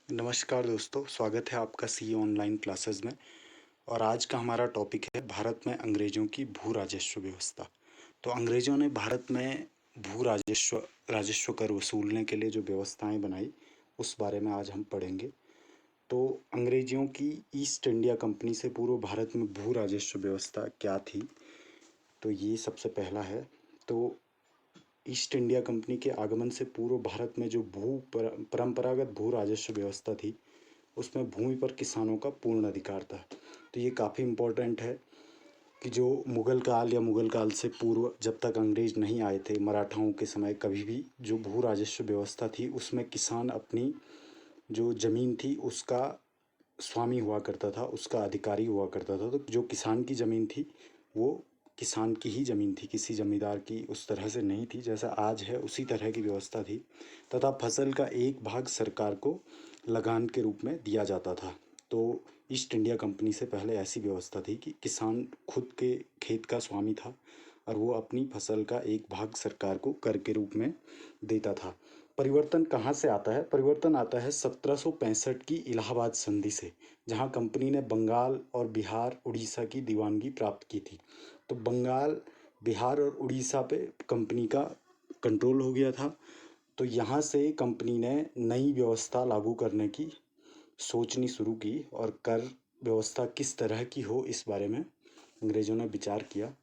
नमस्कार दोस्तों, स्वागत है आपका सी ऑनलाइन क्लासेस में। और आज का हमारा टॉपिक है भारत में अंग्रेज़ों की भू राजस्व व्यवस्था। तो अंग्रेज़ों ने भारत में भू राजस्व राजस्व कर वसूलने के लिए जो व्यवस्थाएं बनाई, उस बारे में आज हम पढ़ेंगे। तो अंग्रेज़ों की ईस्ट इंडिया कंपनी से पूर्व भारत में भू राजस्व व्यवस्था क्या थी, तो ये सबसे पहला है। तो ईस्ट इंडिया कंपनी के आगमन से पूर्व भारत में जो परंपरागत भू राजस्व व्यवस्था थी, उसमें भूमि पर किसानों का पूर्ण अधिकार था। तो ये काफ़ी इम्पोर्टेंट है कि जो मुग़ल काल या मुग़ल काल से पूर्व, जब तक अंग्रेज़ नहीं आए थे, मराठाओं के समय कभी भी जो भू राजस्व व्यवस्था थी, उसमें किसान अपनी जो ज़मीन थी उसका स्वामी हुआ करता था, उसका अधिकारी हुआ करता था। तो जो किसान की ज़मीन थी वो किसान की ही ज़मीन थी, किसी ज़मींदार की उस तरह से नहीं थी जैसा आज है, उसी तरह की व्यवस्था थी। तथा फसल का एक भाग सरकार को लगान के रूप में दिया जाता था। तो ईस्ट इंडिया कंपनी से पहले ऐसी व्यवस्था थी कि किसान खुद के खेत का स्वामी था और वो अपनी फसल का एक भाग सरकार को कर के रूप में देता था। परिवर्तन कहाँ से आता है? परिवर्तन आता है 1765 की इलाहाबाद संधि से, जहाँ कंपनी ने बंगाल और बिहार उड़ीसा की दीवानगी प्राप्त की थी। तो बंगाल, बिहार और उड़ीसा पे कंपनी का कंट्रोल हो गया था। तो यहाँ से कंपनी ने नई व्यवस्था लागू करने की सोचनी शुरू की और कर व्यवस्था किस तरह की हो, इस बारे में अंग्रेज़ों ने विचार किया।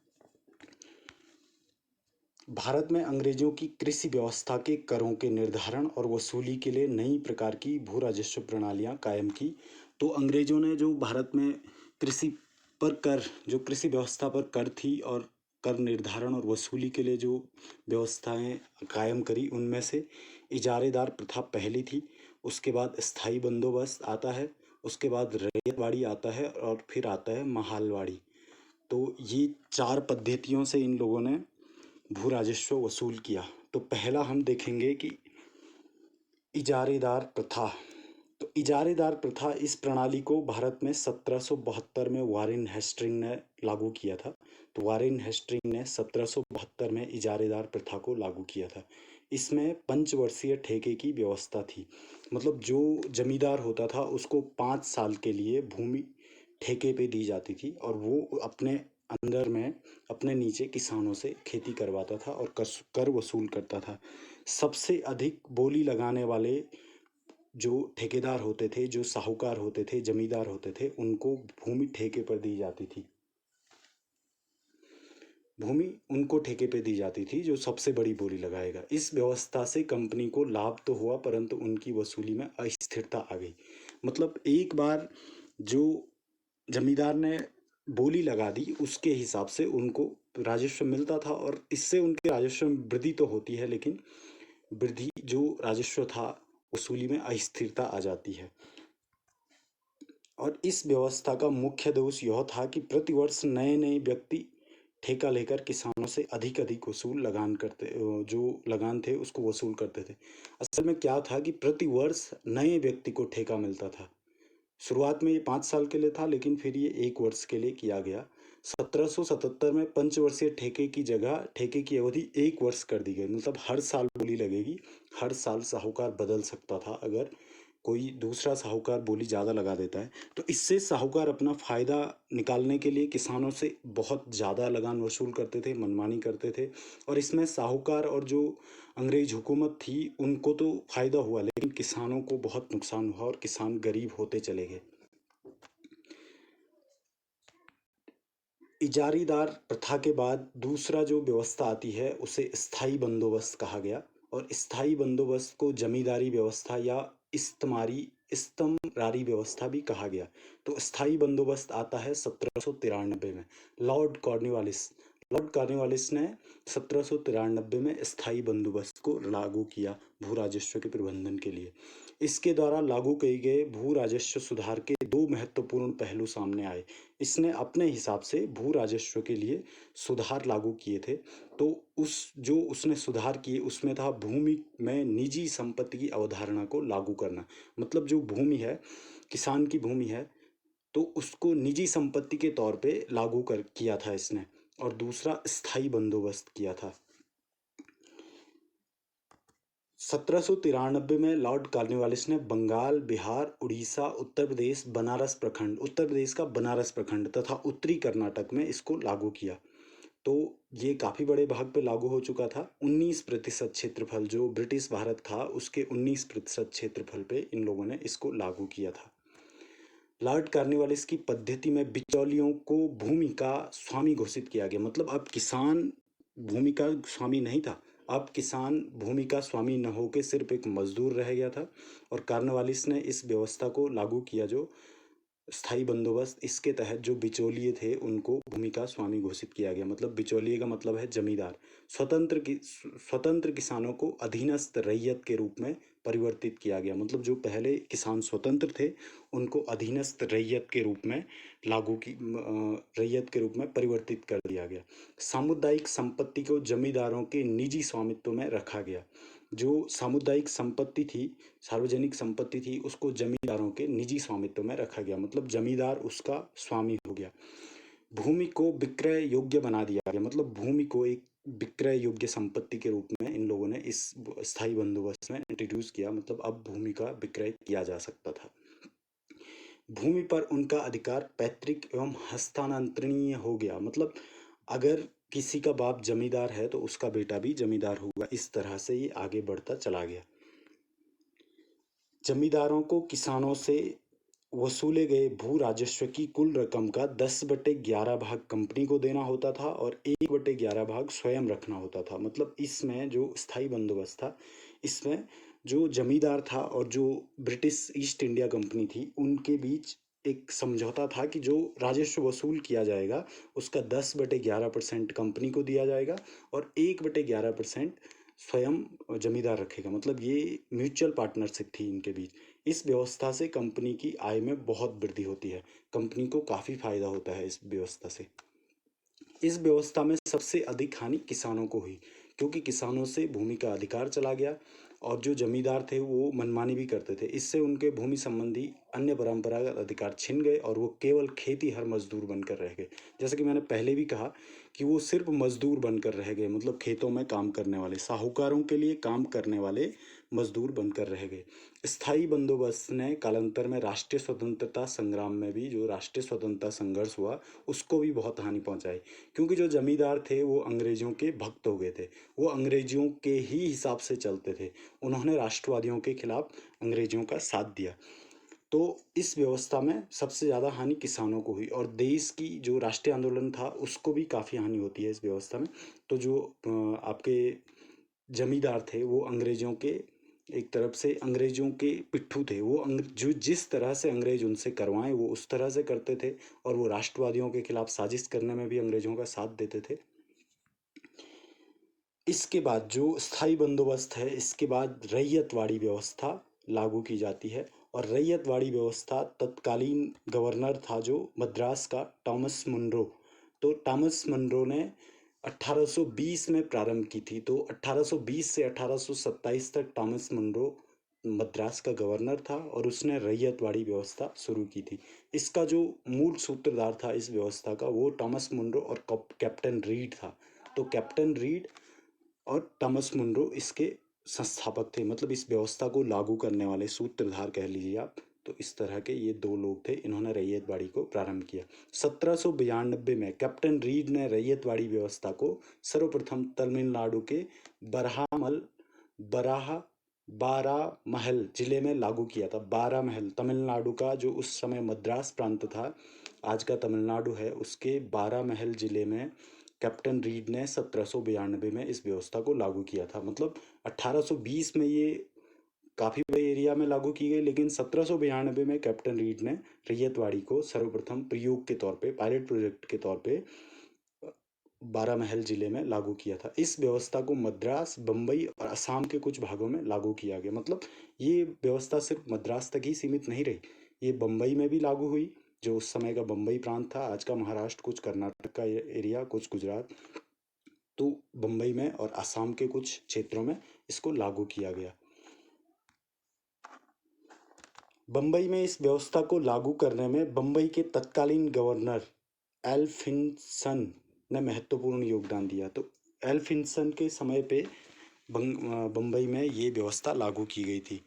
भारत में अंग्रेजों की कृषि व्यवस्था के करों के निर्धारण और वसूली के लिए नई प्रकार की भू राजस्व प्रणालियाँ कायम की। तो अंग्रेजों ने जो भारत में कृषि पर कर, जो कृषि व्यवस्था पर कर थी और कर निर्धारण और वसूली के लिए जो व्यवस्थाएं कायम करी, उनमें से इजारेदार प्रथा पहली थी। उसके बाद स्थायी बंदोबस्त आता है, उसके बाद रैयतवाड़ी आता है और फिर आता है महालवाड़ी। तो ये चार पद्धतियों से इन लोगों ने भू राजस्व वसूल किया। तो पहला हम देखेंगे कि इजारेदार प्रथा। तो इजारेदार प्रथा, इस प्रणाली को भारत में 1772 में वारेन हेस्टिंग ने लागू किया था। तो वारेन हेस्टिंग ने 1772 में इजारेदार प्रथा को लागू किया था। इसमें पंचवर्षीय ठेके की व्यवस्था थी। मतलब जो जमींदार होता था उसको 5 साल के लिए भूमि ठेके पे दी जाती थी और वो अपने अंदर में अपने नीचे किसानों से खेती करवाता था और कर वसूल करता था। सबसे अधिक बोली लगाने वाले जो ठेकेदार होते थे, जो साहूकार होते थे, जमींदार होते थे, उनको भूमि ठेके पर दी जाती थी। भूमि उनको ठेके पे दी जाती थी जो सबसे बड़ी बोली लगाएगा। इस व्यवस्था से कंपनी को लाभ तो हुआ, परंतु उनकी वसूली में अस्थिरता आ गई। मतलब एक बार जो जमींदार ने बोली लगा दी, उसके हिसाब से उनको राजस्व मिलता था और इससे उनके राजस्व में वृद्धि तो होती है, लेकिन वृद्धि जो राजस्व था वसूली में अस्थिरता आ जाती है। और इस व्यवस्था का मुख्य दोष यह था कि प्रतिवर्ष नए नए व्यक्ति ठेका लेकर किसानों से अधिक अधिक वसूल लगान करते, जो लगान थे उसको वसूल करते थे। असल में क्या था कि प्रतिवर्ष नए व्यक्ति को ठेका मिलता था। शुरुआत में ये 5 साल के लिए था, लेकिन फिर ये 1 वर्ष के लिए किया गया। 1777 में पंचवर्षीय ठेके की जगह ठेके की अवधि 1 वर्ष कर दी गई। मतलब हर साल बोली लगेगी, हर साल साहूकार बदल सकता था अगर कोई दूसरा साहूकार बोली ज़्यादा लगा देता है। तो इससे साहूकार अपना फ़ायदा निकालने के लिए किसानों से बहुत ज़्यादा लगान वसूल करते थे, मनमानी करते थे। और इसमें साहूकार और जो अंग्रेज हुकूमत थी उनको तो फ़ायदा हुआ, लेकिन किसानों को बहुत नुकसान हुआ और किसान गरीब होते चले गए। इजारीदार प्रथा के बाद दूसरा जो व्यवस्था आती है उसे स्थायी बंदोबस्त कहा गया। और स्थायी बंदोबस्त को जमींदारी व्यवस्था या इस्तमरारी व्यवस्था भी कहा गया। तो स्थायी बंदोबस्त आता है 1793 में। लॉर्ड कॉर्नवालिस लॉर्ड कॉर्नवालिस ने 1793 में स्थायी बंदोबस्त को लागू किया भू राजस्व के प्रबंधन के लिए। इसके द्वारा लागू किए गए भू राजस्व सुधार के दो महत्वपूर्ण पहलू सामने आए। इसने अपने हिसाब से भू राजस्व के लिए सुधार लागू किए थे। तो जो उसने सुधार किए उसमें था भूमि में निजी संपत्ति की अवधारणा को लागू करना। मतलब जो भूमि है, किसान की भूमि है, तो उसको निजी संपत्ति के तौर पे लागू कर किया था इसने। और दूसरा स्थायी बंदोबस्त किया था। 1793 में लॉर्ड कॉर्नवालिस ने बंगाल, बिहार, उड़ीसा, उत्तर प्रदेश का बनारस प्रखंड तथा उत्तरी कर्नाटक में इसको लागू किया। तो ये काफ़ी बड़े भाग पे लागू हो चुका था। 19% क्षेत्रफल जो ब्रिटिश भारत था उसके 19% क्षेत्रफल पे इन लोगों ने इसको लागू किया था। लॉर्ड कॉर्नवालिस की पद्धति में बिचौलियों को भूमि का स्वामी घोषित किया गया। मतलब अब किसान भूमि का स्वामी नहीं था, अब किसान भूमि का स्वामी न होकर सिर्फ एक मजदूर रह गया था। और कॉर्नवालिस ने इस व्यवस्था को लागू किया जो स्थायी बंदोबस्त, इसके तहत जो बिचौलिए थे उनको भूमि का स्वामी घोषित किया गया। मतलब बिचौलिए का मतलब है जमींदार। स्वतंत्र किसानों को अधीनस्थ रैयत के रूप में परिवर्तित किया गया। मतलब जो पहले किसान स्वतंत्र थे उनको अधीनस्थ रैयत के रूप में रैयत के रूप में परिवर्तित कर दिया गया। सामुदायिक संपत्ति को जमींदारों के निजी स्वामित्व में रखा गया। जो सामुदायिक संपत्ति थी, सार्वजनिक संपत्ति थी, उसको जमींदारों के निजी स्वामित्व में रखा गया। मतलब जमींदार उसका स्वामी हो गया। भूमि को विक्रय योग्य बना दिया गया। मतलब भूमि को एक विक्रय योग्य संपत्ति के रूप में इन लोगों ने इस स्थायी बंदोबस्त में इंट्रोड्यूस किया। मतलब अब भूमि का विक्रय किया जा सकता था। भूमि पर उनका अधिकार पैतृक एवं हस्तांतरणीय हो गया। मतलब अगर किसी का बाप जमींदार है तो उसका बेटा भी जमींदार होगा। इस तरह से ये आगे बढ़ता चला गया। जमींदारों को किसानों से वसूले गए भू राजस्व की कुल रकम का 10/11 भाग कंपनी को देना होता था और 1/11 भाग स्वयं रखना होता था। मतलब इसमें जो स्थायी बंदोबस्त था, इसमें जो जमींदार था और जो ब्रिटिश ईस्ट इंडिया कंपनी थी उनके बीच एक समझौता था कि जो राजस्व वसूल किया जाएगा उसका 10/11% कंपनी को दिया जाएगा और 1/11% स्वयं जमींदार रखेगा। मतलब ये म्यूचुअल पार्टनरशिप थी इनके बीच। इस व्यवस्था से कंपनी की आय में बहुत वृद्धि होती है। कंपनी को काफ़ी फायदा होता है इस व्यवस्था से। इस व्यवस्था में सबसे अधिक हानि किसानों को हुई क्योंकि किसानों से भूमि का अधिकार चला गया और जो जमींदार थे वो मनमानी भी करते थे। इससे उनके भूमि संबंधी अन्य परंपरागत अधिकार छिन गए और वो केवल खेती हर मजदूर बनकर रह गए। जैसे कि मैंने पहले भी कहा कि वो सिर्फ मजदूर बनकर रह गए। मतलब खेतों में काम करने वाले, साहूकारों के लिए काम करने वाले मजदूर बनकर रह गए। स्थायी बंदोबस्त ने कालांतर में राष्ट्रीय स्वतंत्रता संग्राम में भी, जो राष्ट्रीय स्वतंत्रता संघर्ष हुआ, उसको भी बहुत हानि पहुंचाई क्योंकि जो जमींदार थे वो अंग्रेजों के भक्त हो गए थे। वो अंग्रेजों के ही हिसाब से चलते थे। उन्होंने राष्ट्रवादियों के खिलाफ अंग्रेजों का साथ दिया। तो इस व्यवस्था में सबसे ज़्यादा हानि किसानों को हुई और देश की जो राष्ट्रीय आंदोलन था उसको भी काफ़ी हानि होती है इस व्यवस्था में। तो जो आपके जमींदार थे वो अंग्रेजों के, एक तरफ से अंग्रेजों के पिट्ठू थे। वो जो जिस तरह से अंग्रेज उनसे करवाएं वो उस तरह से करते थे और वो राष्ट्रवादियों के खिलाफ साजिश करने में भी अंग्रेजों का साथ देते थे। इसके बाद जो स्थायी बंदोबस्त है, इसके बाद रैयतवाड़ी व्यवस्था लागू की जाती है। और रैयतवाड़ी व्यवस्था तत्कालीन गवर्नर था जो मद्रास का, टॉमस मुनरो। तो टॉमस मुनरो ने 1820 में प्रारंभ की थी। तो 1820 से 1827 तक टॉमस मुनरो मद्रास का गवर्नर था और उसने रैयतवाड़ी व्यवस्था शुरू की थी। इसका जो मूल सूत्रधार था इस व्यवस्था का वो टॉमस मुनरो और कैप्टन रीड था। तो कैप्टन रीड और टॉमस मुनरो इसके संस्थापक थे। मतलब इस व्यवस्था को लागू करने वाले सूत्रधार कह लीजिए आप। तो इस तरह के ये दो लोग थे, इन्होंने रैयतवाड़ी को प्रारंभ किया। 1792 में कैप्टन रीड ने रैयतवाड़ी व्यवस्था को सर्वप्रथम तमिलनाडु के बरहामल बराहा बारामहल जिले में लागू किया था। बारामहल तमिलनाडु का, जो उस समय मद्रास प्रांत था, आज का तमिलनाडु है, उसके बारामहल जिले में कैप्टन रीड ने 1792 में इस व्यवस्था को लागू किया था। मतलब 1820 में ये काफ़ी बड़े एरिया में लागू की गई, लेकिन 1792 में कैप्टन रीड ने रैयतवाड़ी को सर्वप्रथम प्रयोग के तौर पे, पायलट प्रोजेक्ट के तौर पे बारामहल जिले में लागू किया था। इस व्यवस्था को मद्रास, बम्बई और असम के कुछ भागों में लागू किया गया। मतलब ये व्यवस्था सिर्फ मद्रास तक ही सीमित नहीं रही, ये बम्बई में भी लागू हुई, जो उस समय का बम्बई प्रांत था, आज का महाराष्ट्र, कुछ कर्नाटक का एरिया, कुछ गुजरात। तो बम्बई में और असम के कुछ क्षेत्रों में इसको लागू किया गया। बम्बई में इस व्यवस्था को लागू करने में बम्बई के तत्कालीन गवर्नर एल्फिंसन ने महत्वपूर्ण योगदान दिया। तो एल्फिंसन के समय पे बम्बई में ये व्यवस्था लागू की गई थी।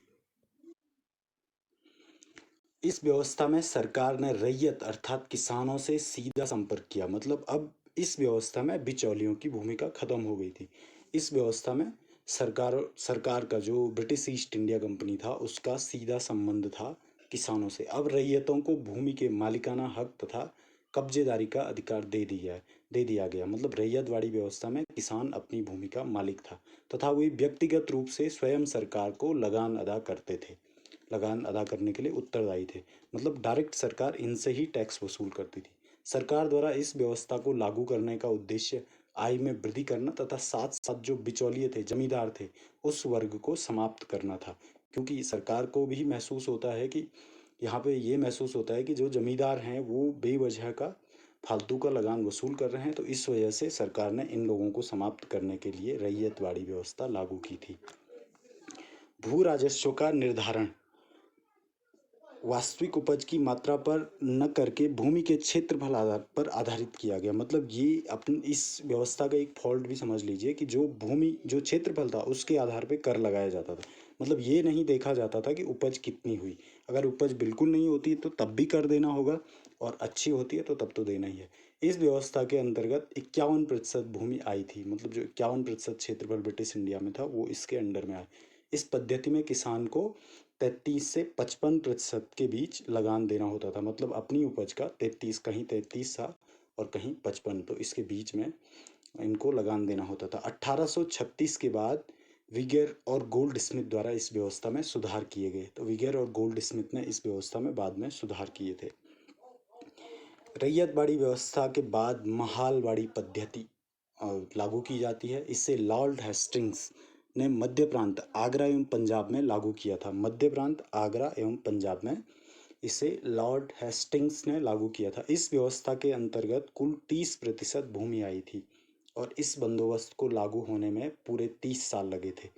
इस व्यवस्था में सरकार ने रैयत अर्थात किसानों से सीधा संपर्क किया। मतलब अब इस व्यवस्था में बिचौलियों की भूमिका खत्म हो गई थी। इस व्यवस्था में सरकार सरकार का जो ब्रिटिश ईस्ट इंडिया कंपनी था उसका सीधा संबंध था किसानों से। अब रैयतों को भूमि के मालिकाना हक तथा कब्जेदारी का अधिकार दे दिया गया। मतलब रैयतवाड़ी व्यवस्था में किसान अपनी भूमि का मालिक था तथा वे व्यक्तिगत रूप से स्वयं सरकार को लगान अदा करने के लिए उत्तरदायी थे। मतलब डायरेक्ट सरकार इनसे ही टैक्स वसूल करती थी। सरकार द्वारा इस व्यवस्था को लागू करने का उद्देश्य आय में वृद्धि करना तथा साथ साथ जो बिचौलिए थे, जमींदार थे, उस वर्ग को समाप्त करना था। क्योंकि सरकार को भी महसूस होता है कि यहाँ पे ये महसूस होता है कि जो जमींदार हैं वो बेवजह का फालतू का लगान वसूल कर रहे हैं, तो इस वजह से सरकार ने इन लोगों को समाप्त करने के लिए रैयतवाड़ी व्यवस्था लागू की थी। भू राजस्व का निर्धारण वास्तविक उपज की मात्रा पर न करके भूमि के क्षेत्रफल आधार पर आधारित किया गया। मतलब ये अपनी इस व्यवस्था का एक फॉल्ट भी समझ लीजिए कि जो भूमि जो क्षेत्रफल था उसके आधार पे कर लगाया जाता था। मतलब ये नहीं देखा जाता था कि उपज कितनी हुई। अगर उपज बिल्कुल नहीं होती तो तब भी कर देना होगा, और अच्छी होती है तो तब तो देना ही है। इस व्यवस्था के अंतर्गत 51% भूमि आई थी। मतलब जो 51% क्षेत्रफल ब्रिटिश इंडिया में था वो इसके अंडर में आया। इस पद्धति में किसान को 33 से 55% के बीच लगान देना होता था। मतलब अपनी उपज का 33, कहीं 33 था और कहीं 55, तो इसके बीच में इनको लगान देना होता था। 1836 के बाद विगेर और गोल्ड स्मिथ द्वारा इस व्यवस्था में सुधार किए गए। तो विगेर और गोल्ड स्मिथ ने इस व्यवस्था में बाद में सुधार किए थे। रैयतवाड़ी व्यवस्था के बाद महालवाड़ी पद्धति लागू की जाती है। इसे लॉर्ड हेस्टिंग्स ने मध्य प्रांत आगरा एवं पंजाब में लागू किया था। मध्य प्रांत आगरा एवं पंजाब में इसे लॉर्ड हेस्टिंग्स ने लागू किया था। इस व्यवस्था के अंतर्गत कुल 30% भूमि आई थी और इस बंदोबस्त को लागू होने में पूरे 30 साल लगे थे।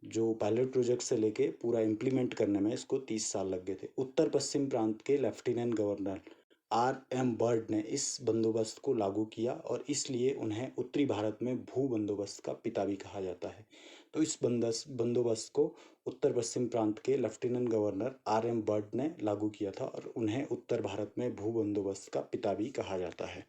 जो पायलट प्रोजेक्ट से लेके पूरा इम्प्लीमेंट करने में इसको 30 साल लग गए थे। उत्तर पश्चिम प्रांत के लेफ्टिनेंट गवर्नर R.M. बर्ड ने इस बंदोबस्त को लागू किया और इसलिए उन्हें उत्तरी भारत में भू बंदोबस्त का पिता भी कहा जाता है। तो इस बंदोबस्त को उत्तर पश्चिम प्रांत के लेफ्टिनेंट गवर्नर R.M. बर्ड ने लागू किया था और उन्हें उत्तर भारत में भू बंदोबस्त का पिता भी कहा जाता है।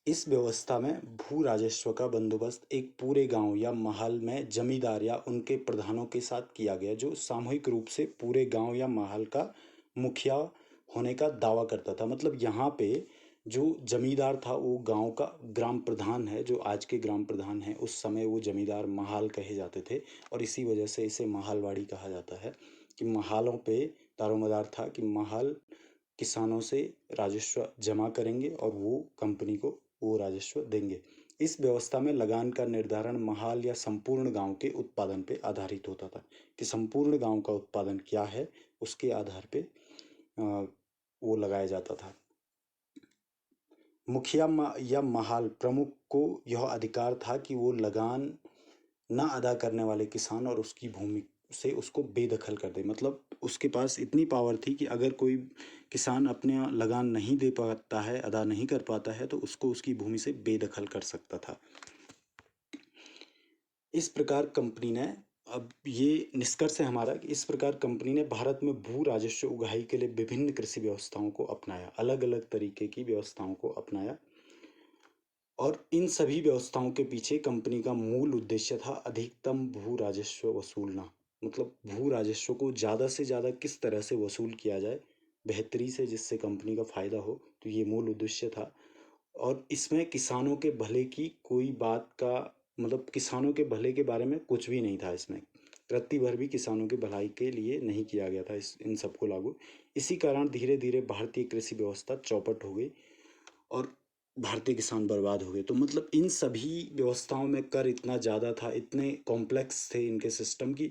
इस व्यवस्था में भू राजस्व का बंदोबस्त एक पूरे गांव या महल में जमींदार या उनके प्रधानों के साथ किया गया, जो सामूहिक रूप से पूरे गांव या महल का मुखिया होने का दावा करता था। मतलब यहाँ पे जो जमींदार था वो गांव का ग्राम प्रधान है। जो आज के ग्राम प्रधान है, उस समय वो जमींदार महाल कहे जाते थे और इसी वजह से इसे महालवाड़ी कहा जाता है कि महालों पे दारोमदार था कि महाल किसानों से राजस्व जमा करेंगे और वो कंपनी को वो राजस्व देंगे। इस व्यवस्था में लगान का निर्धारण महाल या संपूर्ण गांव के उत्पादन पे आधारित होता था कि संपूर्ण गांव का उत्पादन क्या है, उसके आधार पे वो लगाया जाता था। मुखिया या महाल प्रमुख को यह अधिकार था कि वो लगान न अदा करने वाले किसान और उसकी भूमि से उसको बेदखल कर दे। मतलब उसके पास इतनी पावर थी कि अगर कोई किसान अपने लगान नहीं दे पाता है, अदा नहीं कर पाता है, तो उसको उसकी भूमि से बेदखल कर सकता था। इस प्रकार कंपनी ने अब ये निष्कर्ष है हमारा कि इस प्रकार कंपनी ने भारत में भू राजस्व उगाही के लिए विभिन्न कृषि व्यवस्थाओं को अपनाया, अलग अलग तरीके की व्यवस्थाओं को अपनाया और इन सभी व्यवस्थाओं के पीछे कंपनी का मूल उद्देश्य था अधिकतम भू राजस्व वसूलना। मतलब भू राजस्व को ज़्यादा से ज़्यादा किस तरह से वसूल किया जाए बेहतरी से, जिससे कंपनी का फायदा हो, तो ये मूल उद्देश्य था। और इसमें किसानों के भले की कोई बात का मतलब किसानों के भले के बारे में कुछ भी नहीं था। इसमें रत्ती भर भी किसानों की भलाई के लिए नहीं किया गया था इस इन सबको लागू। इसी कारण धीरे धीरे भारतीय कृषि व्यवस्था चौपट हो गई और भारतीय किसान बर्बाद हो गए। तो मतलब इन सभी व्यवस्थाओं में कर इतना ज़्यादा था, इतने कॉम्प्लेक्स थे इनके सिस्टम की,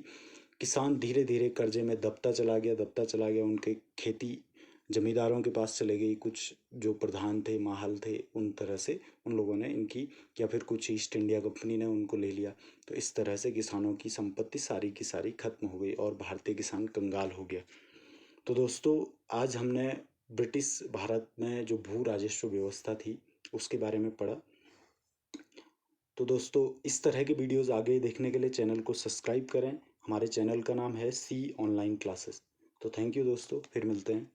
किसान धीरे धीरे कर्जे में दबता चला गया। उनके खेती जमींदारों के पास चले गई। कुछ जो प्रधान थे, माहल थे, उन तरह से उन लोगों ने इनकी, या फिर कुछ ईस्ट इंडिया कंपनी ने उनको ले लिया। तो इस तरह से किसानों की संपत्ति सारी की सारी खत्म हो गई और भारतीय किसान कंगाल हो गया। तो दोस्तों, आज हमने ब्रिटिश भारत में जो भू राजस्व व्यवस्था थी उसके बारे में पढ़ा। तो दोस्तों इस तरह के वीडियोस आगे देखने के लिए चैनल को सब्सक्राइब करें। हमारे चैनल का नाम है सी ऑनलाइन क्लासेस। तो थैंक यू दोस्तों, फिर मिलते हैं।